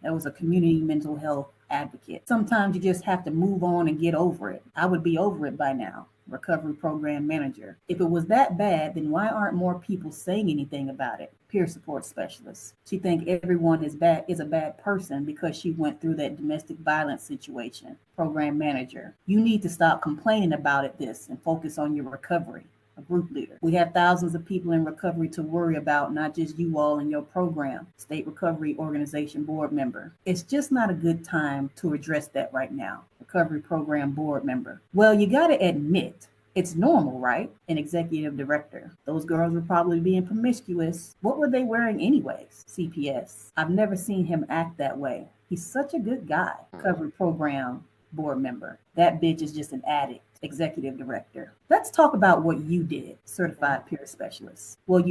That was a community mental health advocate. Sometimes you just have to move on and get over it. I would be over it by now. Recovery program manager. If it was that bad, then why aren't more people saying anything about it? Peer support specialist. She think everyone is a bad person because she went through that domestic violence situation. Program manager. You need to stop complaining about this and focus on your recovery. A group leader. We have thousands of people in recovery to worry about, not just you all in your program. State Recovery Organization board member. It's just not a good time to address that right now. Recovery program board member. Well, you got to admit, it's normal, right? An executive director. Those girls were probably being promiscuous. What were they wearing anyways? CPS. I've never seen him act that way. He's such a good guy. Recovery program board member. That bitch is just an addict. Executive director. Let's talk about what you did, certified peer specialist. Well,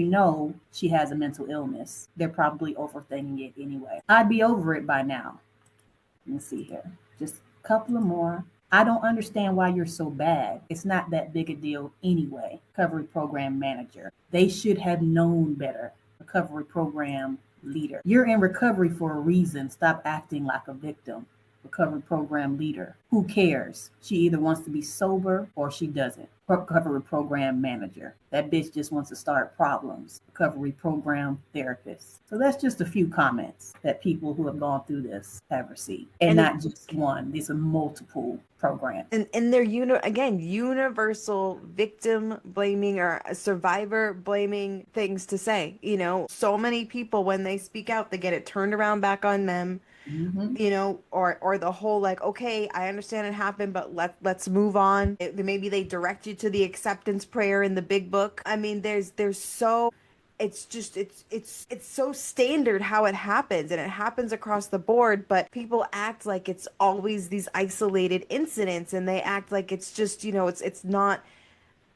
she has a mental illness. They're probably overthinking it anyway. I'd be over it by now. Let me see here. Just a couple of more. I don't understand why you're so bad. It's not that big a deal anyway. Recovery program manager. They should have known better. Recovery program leader. You're in recovery for a reason. Stop acting like a victim. Recovery program leader. Who cares? She either wants to be sober or she doesn't. recovery program manager. That bitch just wants to start problems. Recovery program therapist. So that's just a few comments that people who have gone through this have received. And And it, not just one, these are multiple programs. and they're again universal victim blaming or survivor blaming things to say. So many people when they speak out, they get it turned around back on them. Mm-hmm. Or the whole like, okay, I understand it happened, but let's move on. Maybe they direct you to the acceptance prayer in the big book. I mean, there's so it's just it's so standard how it happens, and it happens across the board, but people act like it's always these isolated incidents, and they act like it's just, it's not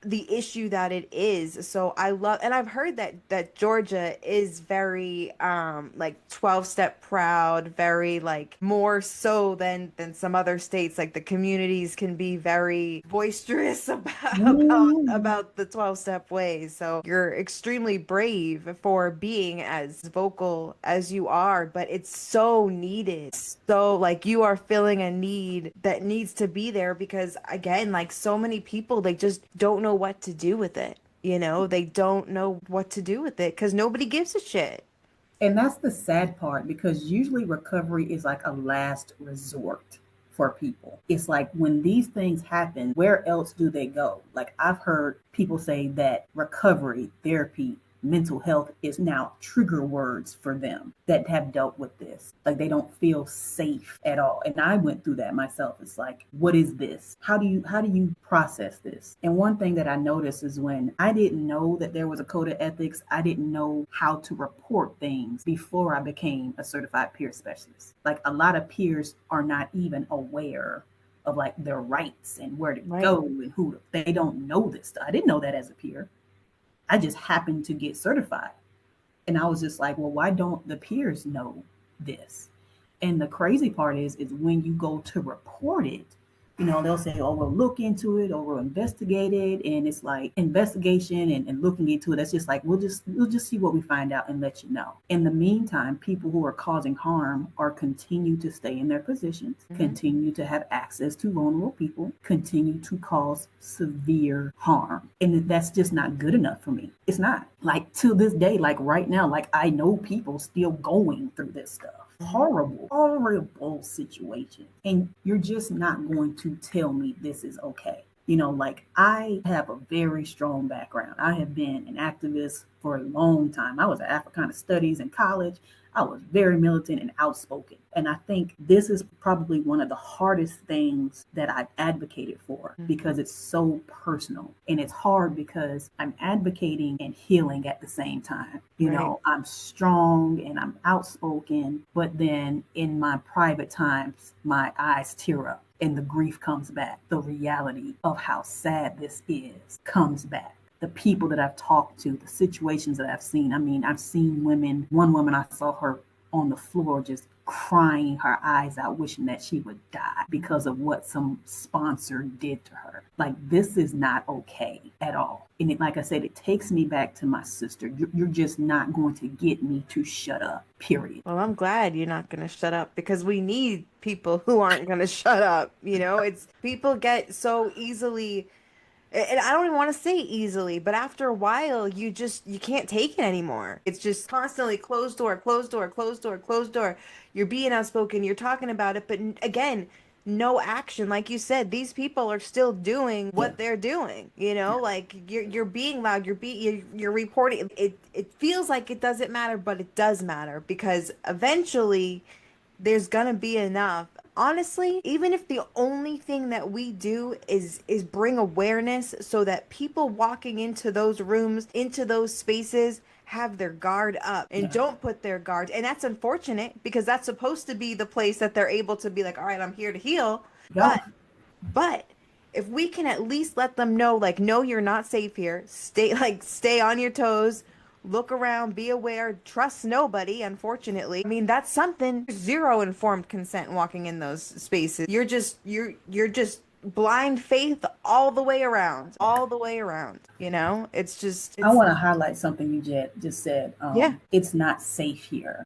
the issue that it is. So I love, and I've heard that Georgia is very like 12 step proud, very like more so than some other states. Like the communities can be very boisterous about Mm-hmm. about the 12 step ways. So you're extremely brave for being as vocal as you are, but it's so needed. So like you are filling a need that needs to be there, because again, like so many people, they just don't know what to do with it. They don't know what to do with it because nobody gives a shit. And that's the sad part because usually recovery is like a last resort for people. It's like when these things happen, where else do they go? Like I've heard people say that recovery, therapy, mental health is now trigger words for them that have dealt with this. Like they don't feel safe at all. And I went through that myself. It's like, what is this? How do you process this? And one thing that I noticed is when I didn't know that there was a code of ethics, I didn't know how to report things before I became a certified peer specialist. Like a lot of peers are not even aware of like their rights and where to Right. go and who they don't know this stuff. I didn't know that as a peer. I just happened to get certified. And I was just like, well, why don't the peers know this? And the crazy part is when you go to report it, they'll say, oh, we'll look into it or we'll investigate it. And it's like investigation and looking into it. That's just like, we'll just see what we find out and let you know. In the meantime, people who are causing harm are continue to stay in their positions, Hmm. continue to have access to vulnerable people, continue to cause severe harm. And that's just not good enough for me. It's not. Like to this day, like right now, like I know people still going through this stuff. Hmm. Horrible, horrible situation. And you're just not going to tell me this is okay. Like I have a very strong background. I have been an activist for a long time. I was an Africana Studies in college. I was very militant and outspoken. And I think this is probably one of the hardest things that I've advocated for Hmm. because it's so personal. And it's hard because I'm advocating and healing at the same time. Right. I'm strong and I'm outspoken, but then in my private times, my eyes tear up and the grief comes back. The reality of how sad this is comes back. The people that I've talked to, the situations that I've seen. I mean, I've seen women, one woman I saw her on the floor just crying her eyes out, wishing that she would die because of what some sponsor did to her. Like, this is not okay at all. And like I said, it takes me back to my sister. You're just not going to get me to shut up, period. Well, I'm glad you're not going to shut up, because we need people who aren't going to shut up. It's people get so easily, and I don't even want to say easily, but after a while, you can't take it anymore. It's just constantly closed door, closed door, closed door, closed door. You're being outspoken, you're talking about it, but again, no action. Like you said, these people are still doing Yeah. what they're doing. Like you're being loud, you're reporting. It feels like it doesn't matter, but it does matter, because eventually there's gonna be enough. Honestly, even if the only thing that we do is bring awareness so that people walking into those rooms, into those spaces, have their guard up and Yeah. don't put their guard. And that's unfortunate, because that's supposed to be the place that they're able to be like, all right, I'm here to heal. But Yep. but if we can at least let them know, like, no, you're not safe here. Stay on your toes. Look around, be aware, trust nobody, unfortunately. I mean, that's something. Zero informed consent walking in those spaces. You're just blind faith all the way around. All the way around. It's just I it's want to highlight something you just said. yeah. It's not safe here.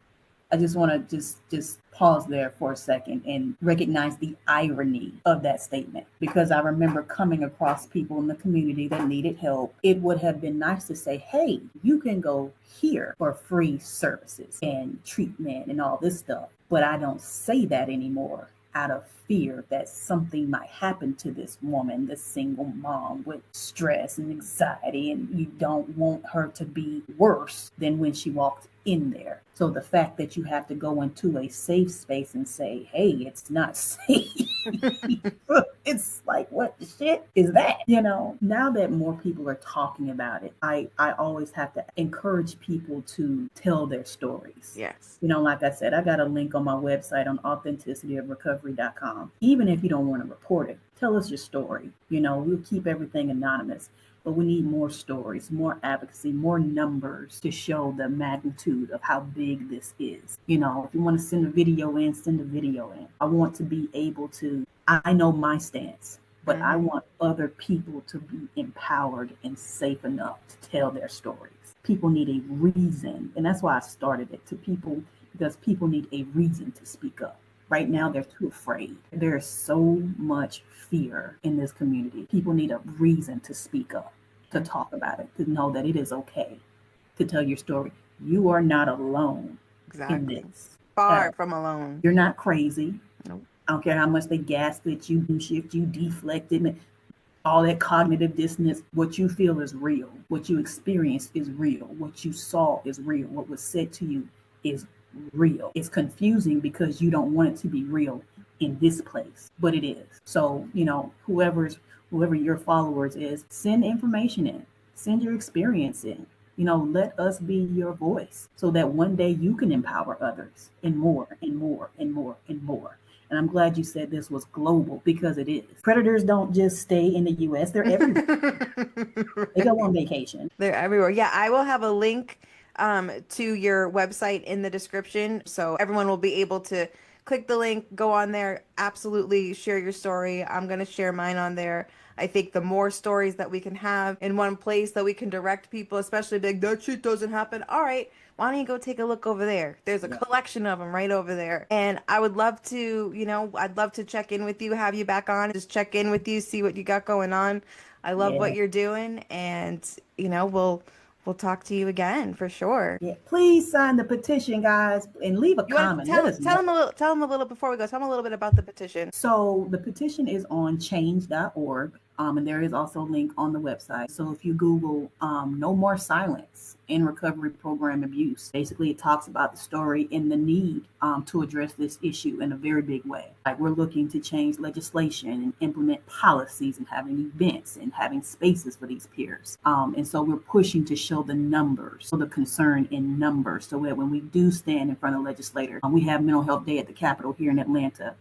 I just want to just pause there for a second and recognize the irony of that statement, because I remember coming across people in the community that needed help. It would have been nice to say, "Hey, you can go here for free services and treatment and all this stuff." But I don't say that anymore out of fear that something might happen to this woman, this single mom with stress and anxiety, and you don't want her to be worse than when she walked in there. So the fact that you have to go into a safe space and say, "Hey, it's not safe," it's like, what the shit is that? Now that more people are talking about it, I always have to encourage people to tell their stories. Yes. Like I said, I got a link on my website on authenticityofrecovery.com. Even if you don't want to report it, tell us your story. We'll keep everything anonymous, but we need more stories, more advocacy, more numbers to show the magnitude of how big this is. If you want to send a video in, send a video in. I want to be able to, I know my stance, but I Hmm. want other people to be empowered and safe enough to tell their stories. People need a reason, and that's why I started it, to people, because people need a reason to speak up. Right now, they're too afraid. There is so much fear in this community. People need a reason to speak up, to talk about it, to know that it is okay to tell your story. You are not alone in Exactly. this at Far all. from alone. You're not crazy. Nope. I don't care how much they gaslit you, shift you, deflected, all that cognitive dissonance. What you feel is real. What you experienced is real. What you saw is real. What was said to you is real. It's confusing because you don't want it to be real in this place, but it is. So, whoever your followers is, send information in, send your experience in. Let us be your voice so that one day you can empower others, and more and more and more and more. And I'm glad you said this was global, because it is. Predators don't just stay in the US, they're everywhere. They go Right. on vacation. They're everywhere. Yeah, I will have a link to your website in the description so everyone will be able to click the link, go on there, absolutely share your story. I'm going to share mine on there. I think the more stories that we can have in one place that we can direct people, especially big, that shit doesn't happen. All right, why don't you go take a look over there? There's a Yeah. collection of them right over there. And I would love to, I'd love to check in with you, have you back on, just check in with you, see what you got going on. I love what Yeah. you're doing, and we'll talk to you again for sure. Yeah. Please sign the petition, guys, and leave a You want to comment. Let us know. tell them a little before we go. Tell them a little bit about the petition. So the petition is on change.org, and there is also a link on the website. So if you Google "No More Silence in Recovery Program Abuse," basically it talks about the story and the need to address this issue in a very big way. Like, we're looking to change legislation and implement policies and having events and having spaces for these peers. And so we're pushing to show the numbers, so the concern in numbers, so that when we do stand in front of legislators, we have Mental Health Day at the Capitol here in Atlanta.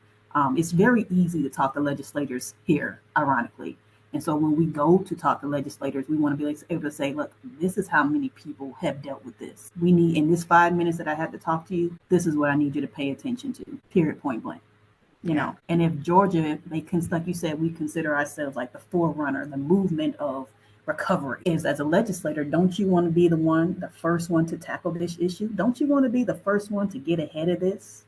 It's very easy to talk to legislators here, ironically. And so when we go to talk to legislators, we want to be able to say, "Look, this is how many people have dealt with this. We need, in this 5 minutes that I have to talk to you, this is what I need you to pay attention to, period, point blank." Yeah. And if Georgia, like you said, we consider ourselves like the forerunner, the movement of recovery. Is, as a legislator, don't you want to be the first one to tackle this issue? Don't you want to be the first one to get ahead of this?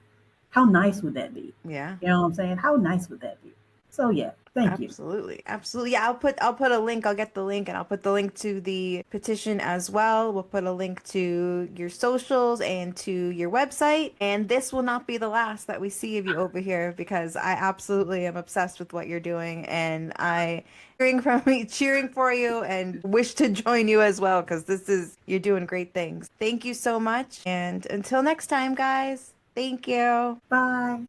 How nice would that be? Yeah. You know what I'm saying? How nice would that be? So yeah, thank you. Absolutely. Absolutely. Yeah, I'll put a link. I'll get the link and I'll put the link to the petition as well. We'll put a link to your socials and to your website. And this will not be the last that we see of you over here because I absolutely am obsessed with what you're doing and I cheering from me, cheering for you and wish to join you as well because you're doing great things. Thank you so much. And until next time, guys. Thank you. Bye.